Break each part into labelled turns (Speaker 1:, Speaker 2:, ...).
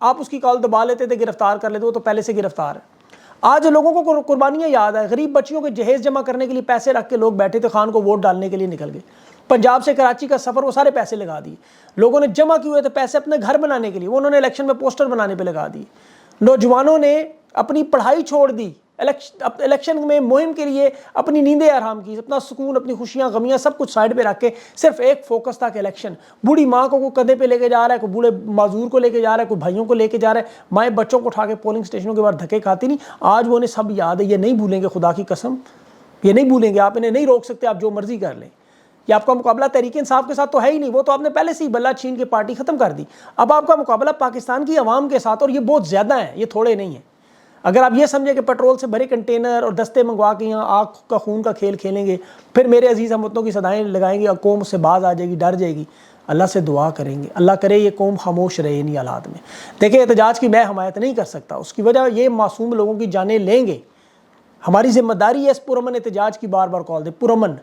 Speaker 1: آپ اس کی کال دبا لیتے تھے, گرفتار کر لیتے, وہ تو پہلے سے گرفتار ہے. آج لوگوں کو قربانیاں یاد ہے. غریب بچیوں کے جہیز جمع کرنے کے لیے پیسے رکھ کے لوگ بیٹھے تھے, خان کو ووٹ ڈالنے کے لیے نکل گئے. پنجاب سے کراچی کا سفر, وہ سارے پیسے لگا دیے. لوگوں نے جمع کیے ہوئے تھے پیسے اپنے گھر بنانے کے لیے, وہ انہوں نے الیکشن میں پوسٹر بنانے پہ لگا دیے. نوجوانوں نے اپنی پڑھائی چھوڑ دی, الیکشن میں مہم کے لیے اپنی نیندیں آرام کی, اپنا سکون, اپنی خوشیاں, غمیاں سب کچھ سائڈ پہ رکھ کے صرف ایک فوکس تھا کہ الیکشن. بوڑھی ماں کو کوئی کندھے پہ لے کے جا رہا ہے, کوئی بوڑھے معذور کو لے کے جا رہا ہے, کوئی بھائیوں کو لے کے جا رہا ہے, مائیں بچوں کو اٹھا کے پولنگ اسٹیشنوں کے بعد دھکے کھاتی نہیں. آج وہ انہیں سب یاد ہے, یہ نہیں بھولیں گے, خدا کی قسم یہ نہیں بھولیں گے. آپ انہیں نہیں روک سکتے, آپ جو مرضی کر لیں. یہ آپ کا مقابلہ تحریک انصاف کے ساتھ تو ہے ہی نہیں, وہ تو آپ نے پہلے سے ہی بلہ چھین کے پارٹی ختم کر دی. اب آپ کا مقابلہ پاکستان کی عوام کے ساتھ, اور یہ بہت زیادہ ہیں, یہ تھوڑے نہیں ہیں. اگر آپ یہ سمجھیں کہ پیٹرول سے بھرے کنٹینر اور دستے منگوا کے یہاں آگ کا خون کا کھیل کھیلیں گے, پھر میرے عزیز ہم وطنوں کی صدائیں لگائیں گے اور قوم اس سے باز آ جائے گی, ڈر جائے گی, اللہ سے دعا کریں گے, اللہ کرے یہ قوم خاموش رہے انہی حالات میں. دیکھیں, احتجاج کی میں حمایت نہیں کر سکتا, اس کی وجہ یہ معصوم لوگوں کی جانیں لیں گے. ہماری ذمہ داری ہے اس پرامن احتجاج کی بار بار کال دے. پرامن,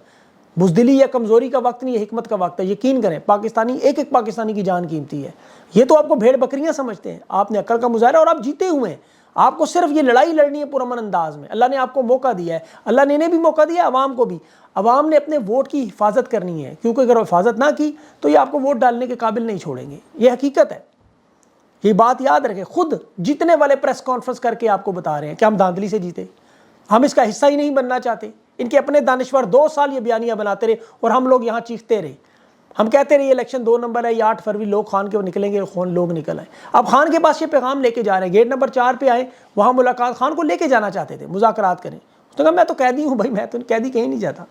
Speaker 1: بزدلی یا کمزوری کا وقت نہیں, یہ حکمت کا وقت ہے. یقین کریں, پاکستانی ایک ایک پاکستانی کی جان قیمتی ہے. یہ تو آپ کو بھیڑ بکریاں سمجھتے ہیں, آپ نے عقل کا مظاہرہ, اور آپ جیتے ہوئے ہیں. آپ کو صرف یہ لڑائی لڑنی ہے پرامن انداز میں. اللہ نے آپ کو موقع دیا ہے, اللہ نے انہیں بھی موقع دیا, عوام کو بھی. عوام نے اپنے ووٹ کی حفاظت کرنی ہے, کیونکہ اگر حفاظت نہ کی تو یہ آپ کو ووٹ ڈالنے کے قابل نہیں چھوڑیں گے. یہ حقیقت ہے, یہ بات یاد رکھیں. خود جیتنے والے پریس کانفرنس کر کے آپ کو بتا رہے ہیں کہ ہم دھاندلی سے جیتے, ہم اس کا حصہ ہی نہیں بننا چاہتے. ان کے اپنے دانشور 2 سال یہ بیانیاں بناتے رہے, اور ہم لوگ یہاں چیختے رہے. ہم کہتے رہے یہ الیکشن 2 نمبر ہے, یہ 8 فروری لوگ خان کے نکلیں گے, لوگ نکل آئے. اب خان کے پاس یہ پیغام لے کے جا رہے ہیں, گیٹ نمبر 4 پہ آئے, وہاں ملاقات, خان کو لے کے جانا چاہتے تھے, مذاکرات کریں. اس نے کہا میں تو قیدی ہوں بھائی, میں تو قیدی کہیں نہیں جاتا.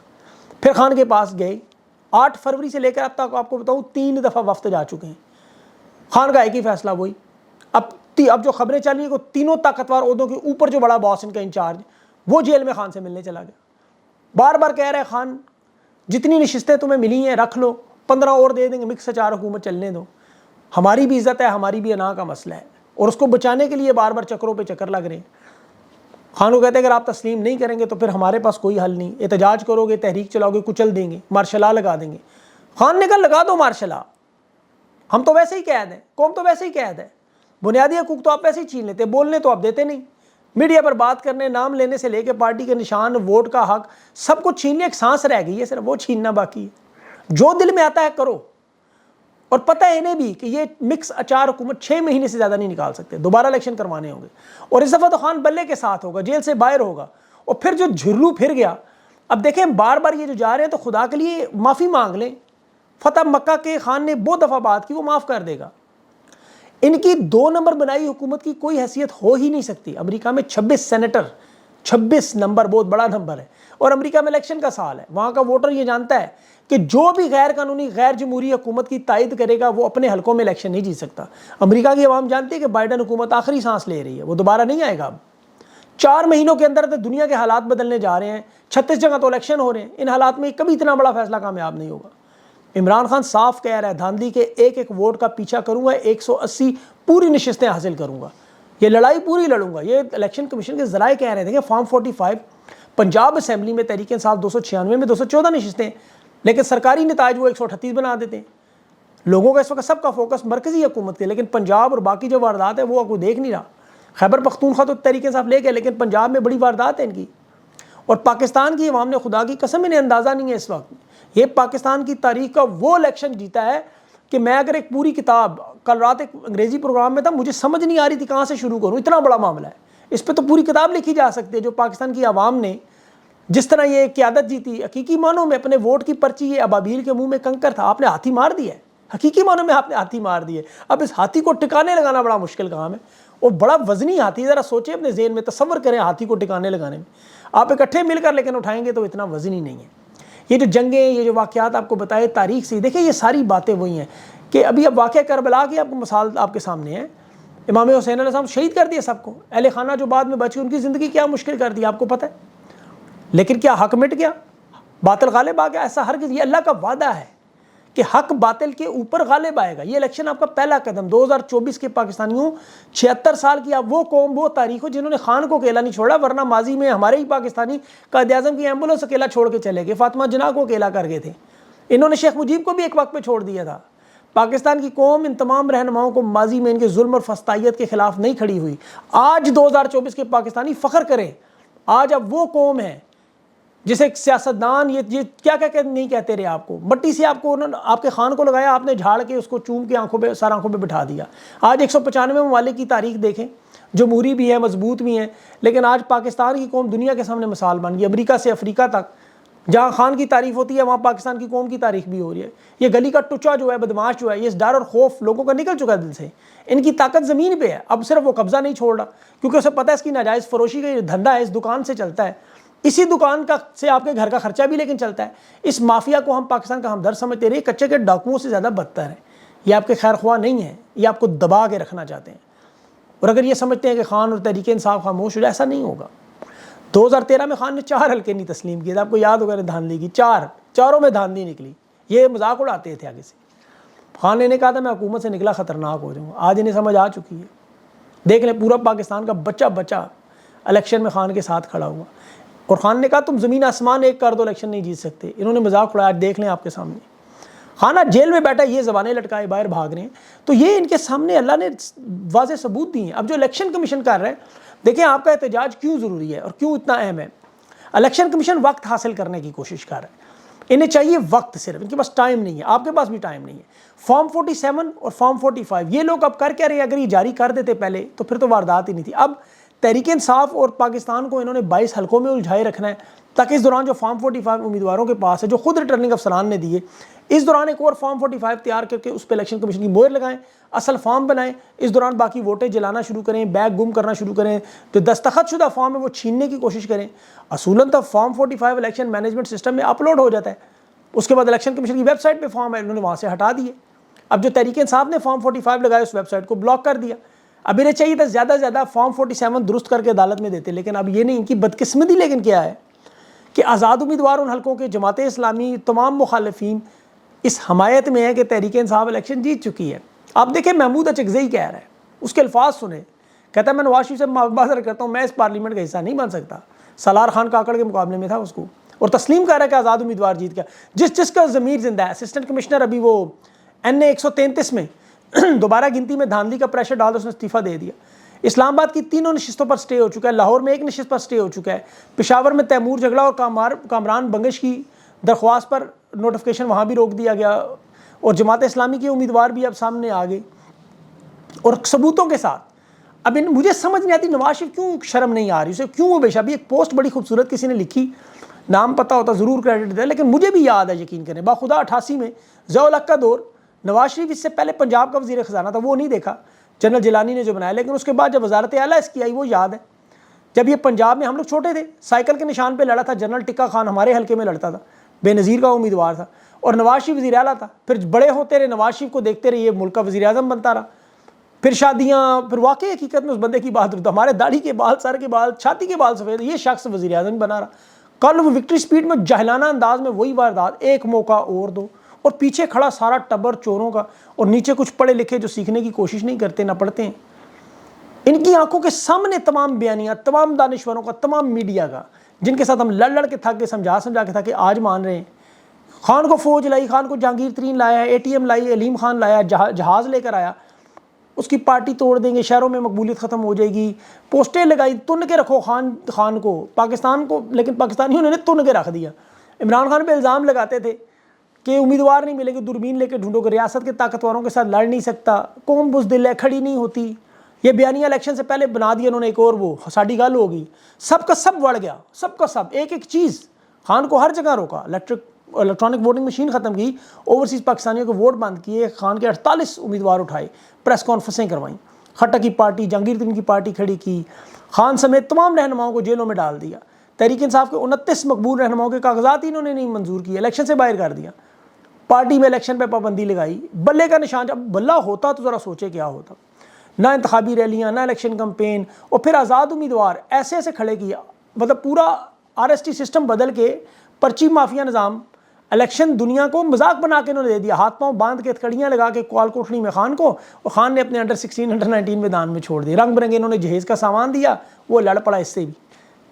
Speaker 1: پھر خان کے پاس گئے. 8 فروری سے لے کر اب تک آپ کو بتاؤں 3 دفعہ وفد جا چکے ہیں. خان کا ایک ہی فیصلہ وہی. اب جو خبریں چل رہی ہیں کہ تینوں طاقتور عہدوں کے اوپر جو بڑا باس ان کا انچارج, وہ جیل میں خان سے ملنے چلا گیا. بار بار کہہ رہے خان جتنی نشستیں تمہیں ملی ہیں رکھ لو, 15 اور دے دیں گے, مکس 4 حکومت چلنے دو. ہماری بھی عزت ہے, ہماری بھی انا کا مسئلہ ہے, اور اس کو بچانے کے لیے بار بار چکروں پہ چکر لگ رہے ہیں. خان کو کہتے ہیں اگر آپ تسلیم نہیں کریں گے تو پھر ہمارے پاس کوئی حل نہیں, احتجاج کرو گے, تحریک چلاؤ گے, کچل دیں گے, مارشل لا لگا دیں گے. خان نے کہا لگا دو مارشل لا, ہم تو ویسے ہی قید ہیں, قوم تو ویسے ہی قید ہے, بنیادی حقوق تو آپ ویسے ہی چھین لیتے, بولنے تو آپ دیتے نہیں. میڈیا پر بات کرنے, نام لینے سے لے کے پارٹی کے نشان, ووٹ کا حق, سب کچھ چھین لیا. ایک سانس رہ گئی ہے, صرف وہ چھیننا باقی ہے. جو دل میں آتا ہے کرو, اور پتہ ہے انہیں بھی کہ یہ مکس 4 حکومت 6 مہینے سے زیادہ نہیں نکال سکتے, دوبارہ الیکشن کروانے ہوں گے. اور اس دفعہ تو خان بلے کے ساتھ ہوگا, جیل سے باہر ہوگا. اور پھر جو جھرلو پھر گیا, اب دیکھیں بار بار یہ جو جا رہے ہیں تو خدا کے لیے معافی مانگ لیں. فتح مکہ کے خان نے بہت دفعہ بات کی, وہ معاف کر دے گا. ان کی 2 نمبر بنائی حکومت کی کوئی حیثیت ہو ہی نہیں سکتی. امریکہ میں 26 سینیٹر, 26 نمبر بہت بڑا نمبر ہے, اور امریکہ میں الیکشن کا سال ہے. وہاں کا ووٹر یہ جانتا ہے کہ جو بھی غیر قانونی, غیر جمہوری حکومت کی تائید کرے گا وہ اپنے حلقوں میں الیکشن نہیں جیت سکتا. امریکہ کی عوام جانتی ہے کہ بائیڈن حکومت آخری سانس لے رہی ہے, وہ دوبارہ نہیں آئے گا. اب 4 مہینوں کے اندر تو دنیا کے حالات بدلنے جا رہے ہیں, 36 جگہ تو الیکشن ہو رہے ہیں. ان حالات میں کبھی اتنا بڑا فیصلہ کامیاب نہیں ہوگا. عمران خان صاف کہہ رہا ہے دھاندلی کے ایک ایک ووٹ کا پیچھا کروں گا, 180 پوری نشستیں حاصل کروں گا, یہ لڑائی پوری لڑوں گا. یہ الیکشن کمیشن کے ذرائع کہہ رہے تھے کہ فارم 45 پنجاب اسمبلی میں تحریک انصاف 296 میں 214 نشستیں, لیکن سرکاری نتائج وہ 138 بنا دیتے ہیں. لوگوں کا اس وقت سب کا فوکس مرکزی حکومت کے, لیکن پنجاب اور باقی جو واردات ہے وہ کوئی دیکھ نہیں رہا. خیبر پختونخوا تو تحریک انصاف لے گئے, لیکن پنجاب میں بڑی واردات ہے ان کی. اور پاکستان کی عوام نے خدا کی قسم انہیں اندازہ نہیں ہے اس وقت. یہ پاکستان کی تاریخ کا وہ الیکشن جیتا ہے کہ میں اگر ایک پوری کتاب, کل رات ایک انگریزی پروگرام میں تھا, مجھے سمجھ نہیں آ رہی تھی کہاں سے شروع کروں, اتنا بڑا معاملہ ہے. اس پہ تو پوری کتاب لکھی جا سکتی ہے. جو پاکستان کی عوام نے جس طرح یہ قیادت جیتی, حقیقی معنوں میں اپنے ووٹ کی پرچی یہ ابابیل کے منہ میں کنکر تھا, آپ نے ہاتھی مار دیا ہے. حقیقی معنوں میں آپ نے ہاتھی مار دیے. اب اس ہاتھی کو ٹکانے لگانا بڑا مشکل کام ہے. وہ بڑا وزنی ہاتھی, ذرا سوچیں اپنے ذہن میں, تصور کریں ہاتھی کو ٹکانے لگانے میں. آپ اکٹھے مل کر لیکن اٹھائیں گے تو اتنا وزنی نہیں ہے. یہ جو جنگیں, یہ جو واقعات آپ کو بتائے تاریخ سے, دیکھیں یہ ساری باتیں وہی ہیں کہ ابھی اب واقعہ کربلا کی آپ کو مثال آپ کے سامنے ہے. امام حسین علیہ السلام شہید کر دیا سب کو, اہل خانہ جو بعد میں بچے ان کی زندگی کیا مشکل کر دی آپ کو پتہ ہے. لیکن کیا حق مٹ گیا, باطل غالب آ گیا؟ ایسا ہرگز, یہ اللہ کا وعدہ ہے کہ حق باطل کے اوپر غالب آئے گا. یہ الیکشن آپ کا پہلا قدم. 2024 کے پاکستانیوں, 76 سال کی آپ وہ قوم, وہ تاریخ ہو جنہوں نے خان کو اکیلا نہیں چھوڑا, ورنہ ماضی میں ہمارے ہی پاکستانی قائد اعظم کی ایمبولینس اکیلا چھوڑ کے چلے گئے, فاطمہ جناح کو اکیلا کر گئے تھے. انہوں نے شیخ مجیب کو بھی ایک وقت پہ چھوڑ دیا تھا. پاکستان کی قوم ان تمام رہنماؤں کو ماضی میں ان کے ظلم اور فسطائیت کے خلاف نہیں کھڑی ہوئی. آج 2024 کے پاکستانی فخر کریں. آج اب وہ قوم ہے جسے سیاستدان یہ کیا نہیں کہتے رہے آپ کو. مٹی سے آپ کو آپ کے خان کو لگایا, آپ نے جھاڑ کے اس کو چوم کے آنکھوں پہ سر آنکھوں پہ بٹھا دیا. آج 195 ممالک کی تاریخ دیکھیں, جمہوری بھی ہے, مضبوط بھی ہیں, لیکن آج پاکستان کی قوم دنیا کے سامنے مثال بن گئی. امریکہ سے افریقہ تک جہاں خان کی تعریف ہوتی ہے وہاں پاکستان کی قوم کی تعریف بھی ہو رہی ہے. یہ گلی کا ٹچا جو ہے, بدماش جو ہے, یہ ڈر اور خوف لوگوں کا نکل چکا ہے دل سے. ان کی طاقت زمین پہ ہے. اب صرف وہ قبضہ نہیں چھوڑ رہا کیونکہ اسے پتہ ہے اس کی ناجائز فروشی کا یہ دھندا ہے, اس دکان سے چلتا ہے. اسی دکان کا سے آپ کے گھر کا خرچہ بھی لیکن چلتا ہے. اس مافیا کو ہم پاکستان کا ہمدرد سمجھتے رہے. کچے کے ڈاکوؤں سے زیادہ بدتر ہیں. یہ آپ کے خیر خواہ نہیں ہیں, یہ آپ کو دبا کے رکھنا چاہتے ہیں. اور اگر یہ سمجھتے ہیں کہ خان اور تحریک انصاف خاموش ہو جائے, ایسا نہیں ہوگا. 2013 میں خان نے 4 حلقے نہیں تسلیم کیے تھے, آپ کو یاد ہوگا دھاندلی کی. چاروں میں دھاندلی نکلی. یہ مذاق اڑاتے تھے آگے سے. خان نے کہا تھا میں حکومت سے نکلا خطرناک ہو جاؤں. آج انہیں سمجھ آ چکی ہے. دیکھ لیں پورا پاکستان کا بچہ الیکشن میں خان کے ساتھ کھڑا ہوا, اور خان نے کہا تم زمین آسمان ایک کر دو الیکشن نہیں جیت سکتے. انہوں نے مذاق اڑایا. آج دیکھ لیں آپ کے سامنے خان آج جیل میں بیٹھا, یہ زبانیں لٹکائے باہر بھاگ رہے ہیں. تو یہ ان کے سامنے اللہ نے واضح ثبوت دی ہیں. اب جو الیکشن کمیشن کر رہے ہیں, دیکھیں آپ کا احتجاج کیوں ضروری ہے اور کیوں اتنا اہم ہے. الیکشن کمیشن وقت حاصل کرنے کی کوشش کر رہا ہے. انہیں چاہیے وقت, صرف ان کے پاس ٹائم نہیں ہے. آپ کے پاس بھی ٹائم نہیں ہے. فارم 47 اور فارم 45 یہ لوگ اب کر کیا رہے ہیں. اگر یہ جاری کر دیتے پہلے تو پھر تو واردات ہی نہیں تھی. اب تحریک انصاف اور پاکستان کو انہوں نے 22 حلقوں میں الجھائے رکھنا ہے تاکہ اس دوران جو فارم 45 امیدواروں کے پاس ہے جو خود ریٹرننگ افسران نے دیے, اس دوران ایک اور فارم 45 تیار کر کے اس پہ الیکشن کمیشن کی مہر لگائیں, اصل فارم بنائیں. اس دوران باقی ووٹیں جلانا شروع کریں, بیگ گم کرنا شروع کریں, جو دستخط شدہ فارم ہے وہ چھیننے کی کوشش کریں. اصولاً تو فارم 45 الیکشن مینجمنٹ سسٹم میں اپلوڈ ہو جاتا ہے. اس کے بعد الیکشن کمیشن کی ویب سائٹ پہ فارم ہے, انہوں نے وہاں سے ہٹا دیے. اب جو تحریک انصاف نے فارم 45 لگایا اس ویب سائٹ کو بلاک کر دیا. اب انہیں چاہیے تھا زیادہ سے زیادہ فارم 47 درست کر کے عدالت میں دیتے, لیکن اب یہ نہیں. ان کی بدقسمتی لیکن کیا ہے کہ آزاد امیدوار ان حلقوں کے جماعت اسلامی تمام مخالفین اس حمایت میں ہے کہ تحریک انصاف الیکشن جیت چکی ہے. آپ دیکھیں محمود اچکزئی کہہ رہا ہے, اس کے الفاظ سنیں. کہتا ہے میں نواز شریف سے معذرت کرتا ہوں, میں اس پارلیمنٹ کا حصہ نہیں بن سکتا. سالار خان کاکڑ کے مقابلے میں تھا اس کو, اور تسلیم کر رہا ہے کہ آزاد امیدوار جیت گیا. جس کا ضمیر زندہ ہے. اسسٹنٹ کمشنر ابھی وہ NA 133 میں دوبارہ گنتی میں دھاندلی کا پریشر ڈال اس نے استعفیٰ دے دیا. اسلام آباد کی 3 نشستوں پر سٹے ہو چکا ہے, لاہور میں 1 نشست پر سٹے ہو چکا ہے, پشاور میں تیمور جھگڑا اور کامران بنگش کی درخواست پر نوٹیفیکیشن وہاں بھی روک دیا گیا, اور جماعت اسلامی کے امیدوار بھی اب سامنے آ گئے اور ثبوتوں کے ساتھ. اب مجھے سمجھ نہیں آتی نواز شریف کیوں شرم نہیں آ رہی اسے, کیوں وہ بے شابی. ایک پوسٹ بڑی خوبصورت کسی نے لکھی, نام پتہ ہوتا ضرور کریڈٹ دے, لیکن مجھے بھی یاد ہے, یقین کریں, باخدا 88 میں ضیاء الحق کا دور, نواز شریف اس سے پہلے پنجاب کا وزیر خزانہ تھا, وہ نہیں دیکھا جنرل جیلانی نے جو بنایا, لیکن اس کے بعد جب وزارت اعلیٰ اس کی آئی وہ یاد ہے. جب یہ پنجاب میں ہم لوگ چھوٹے تھے, سائیکل کے نشان پہ لڑا تھا, جنرل ٹکا خان ہمارے حلقے میں لڑتا تھا, بے نظیر کا امیدوار تھا, اور نواز شریف وزیر اعلیٰ تھا. پھر بڑے ہوتے رہے, نواز شریف کو دیکھتے رہے, یہ ملک کا وزیر اعظم بنتا رہا. پھر شادیاں, پھر واقعی حقیقت میں اس بندے کی بات ہوتا, ہمارے داڑھی کے بال, سر کے بال, چھاتی کے بال سفید, یہ شخص وزیر اعظم بنا رہا. کل وہ وکٹری سپیڈ میں جاہلانہ انداز میں وہی واردات, ایک موقع اور دو, اور پیچھے کھڑا سارا ٹبر چوروں کا, اور نیچے کچھ پڑھے لکھے جو سیکھنے کی کوشش نہیں کرتے نہ پڑھتے ہیں. ان کی آنکھوں کے سامنے تمام بیانیاں, تمام دانشوروں کا, تمام میڈیا کا, جن کے ساتھ ہم لڑ کے تھک کے سمجھا کے تھا کہ آج مان رہے ہیں. خان کو فوج لائی, خان کو جہانگیر ترین لایا, ATM لائی, علیم خان لایا, جہاز لے کر آیا, اس کی پارٹی توڑ دیں گے, شہروں میں مقبولیت ختم ہو جائے گی, پوسٹیں لگائی, تن کے رکھو خان کو, پاکستان کو, لیکن پاکستانیوں نے تن کے رکھ دیا. عمران خان پہ الزام لگاتے تھے کہ امیدوار نہیں ملے گی, دوربین لے کے ڈھونڈو کہ ریاست کے طاقتوروں کے ساتھ لڑ نہیں سکتا, قوم بزدل ہے, کھڑی نہیں ہوتی. یہ بیانیہ الیکشن سے پہلے بنا دیا انہوں نے, ایک اور وہ ساڑی گال ہوگی. سب کا سب بڑھ گیا, سب کا سب, ایک ایک چیز. خان کو ہر جگہ روکا, الیکٹرانک ووٹنگ مشین ختم کی, اوورسیز پاکستانیوں کے ووٹ بند کیے, خان کے 48 امیدوار اٹھائے, پریس کانفرنسیں کروائیں, خٹک کی پارٹی, جہانگیر ترین کی پارٹی کھڑی کی, خان سمیت تمام رہنماؤں کو جیلوں میں ڈال دیا. تحریک انصاف کے 29 مقبول رہنماؤں کے کاغذات انہوں نے نہیں منظور کیے, الیکشن سے باہر کر دیا. پارٹی میں الیکشن پہ پابندی لگائی, بلے کا نشان. جب بلہ ہوتا تو ذرا سوچے کیا ہوتا. نہ انتخابی ریلیاں, نہ الیکشن کمپین, اور پھر آزاد امیدوار ایسے ایسے کھڑے کیا, مطلب پورا RST سسٹم بدل کے, پرچی مافیا نظام, الیکشن دنیا کو مذاق بنا کے انہوں نے دے دیا. ہاتھ پاؤں باندھ کے ہتکڑیاں لگا کے کال کوٹھڑی میں خان کو, اور خان نے اپنے انڈر 16 انڈر 19 میدان میں چھوڑ دی. رنگ برنگے انہوں نے جہیز کا سامان دیا, وہ لڑ پڑا, اس سے بھی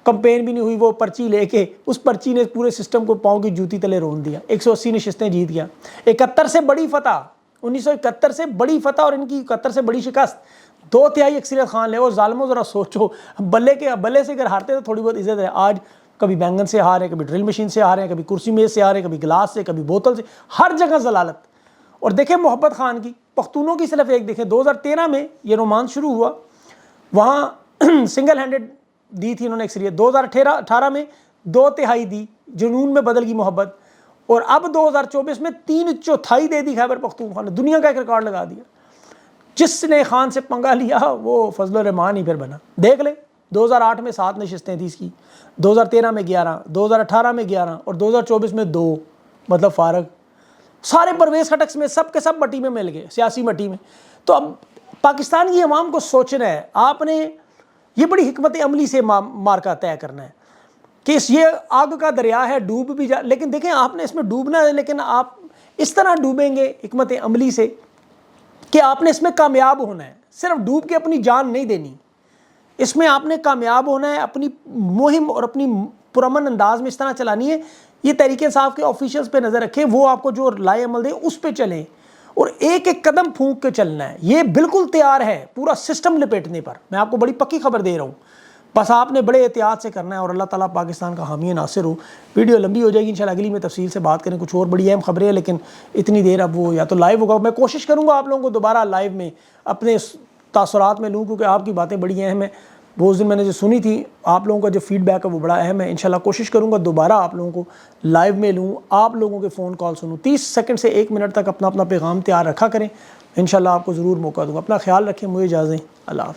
Speaker 1: کمپین بھی نہیں ہوئی. وہ پرچی لے کے, اس پرچی نے پورے سسٹم کو پاؤں کی جوتی تلے رون دیا. 180 نشستیں جیت گیا, 71 سے بڑی فتح. 1971 سے بڑی فتح اور ان کی 71 سے بڑی شکست، 2/3 اکثریت خان لے. وہ ظالموں ذرا سوچو، بلے سے اگر ہارتے تو تھوڑی بہت عزت ہے. آج کبھی بینگن سے ہارے ہیں، کبھی ڈرل مشین سے ہارے ہیں، کبھی کرسی میز سے ہارے ہیں، کبھی گلاس سے، کبھی بوتل سے، ہر جگہ ضلالت. اور دیکھیں محبت خان کی، پختونوں کی صرف ایک دیکھیں، 2013 میں یہ رومانس شروع ہوا، وہاں سنگل ہینڈڈ دی تھی انہوں نے اکثریت. 2018 میں 2/3 دی، جنون میں بدل گئی محبت. اور اب 2024 میں 3/4 دے دی خیبر پختونخوا نے. دنیا کا ایک ریکارڈ لگا دیا. جس نے خان سے پنگا لیا وہ فضل الرحمان ہی پھر بنا. دیکھ لیں 2008 میں 7 نشستیں تھی اس کی، 2013 میں 11، 2018 میں 11 اور 2024 میں 2، مطلب فارغ. سارے پرویز خٹک میں سب کے سب مٹی میں مل گئے، سیاسی مٹی میں. تو اب پاکستان کی عوام کو سوچنا ہے، آپ نے یہ بڑی حکمت عملی سے مارکا طے کرنا ہے کہ یہ آگ کا دریا ہے، ڈوب بھی جا، لیکن دیکھیں آپ نے اس میں ڈوبنا ہے، لیکن آپ اس طرح ڈوبیں گے حکمت عملی سے کہ آپ نے اس میں کامیاب ہونا ہے. صرف ڈوب کے اپنی جان نہیں دینی، اس میں آپ نے کامیاب ہونا ہے. اپنی مہم اور اپنی پرامن انداز میں اس طرح چلانی ہے. یہ تحریک انصاف کے آفیشلز پہ نظر رکھیں، وہ آپ کو جو لائے عمل دیں اس پہ چلیں اور ایک ایک قدم پھونک کے چلنا ہے. یہ بالکل تیار ہے پورا سسٹم لپیٹنے پر، میں آپ کو بڑی پکی خبر دے رہا ہوں. بس آپ نے بڑے احتیاط سے کرنا ہے اور اللہ تعالیٰ پاکستان کا حامی ناصر ہو. ویڈیو لمبی ہو جائے گی، انشاءاللہ اگلی میں تفصیل سے بات کریں. کچھ اور بڑی اہم خبریں ہیں لیکن اتنی دیر اب وہ یا تو لائیو ہوگا. میں کوشش کروں گا آپ لوگوں کو دوبارہ لائیو میں اپنے تاثرات میں لوں، کیونکہ آپ کی باتیں بڑی اہم ہیں. وہ اس دن میں نے جو سنی تھی، آپ لوگوں کا جو فیڈ بیک ہے وہ بڑا اہم ہے. انشاءاللہ کوشش کروں گا دوبارہ آپ لوگوں کو لائیو میں لوں، آپ لوگوں کے فون کال سنوں. 30 سیکنڈ سے 1 منٹ تک اپنا پیغام تیار رکھا کریں، انشاءاللہ آپ کو ضرور موقع دوں گا. اپنا خیال رکھیں، مجھے اجازت دیں. اللہ حافظ.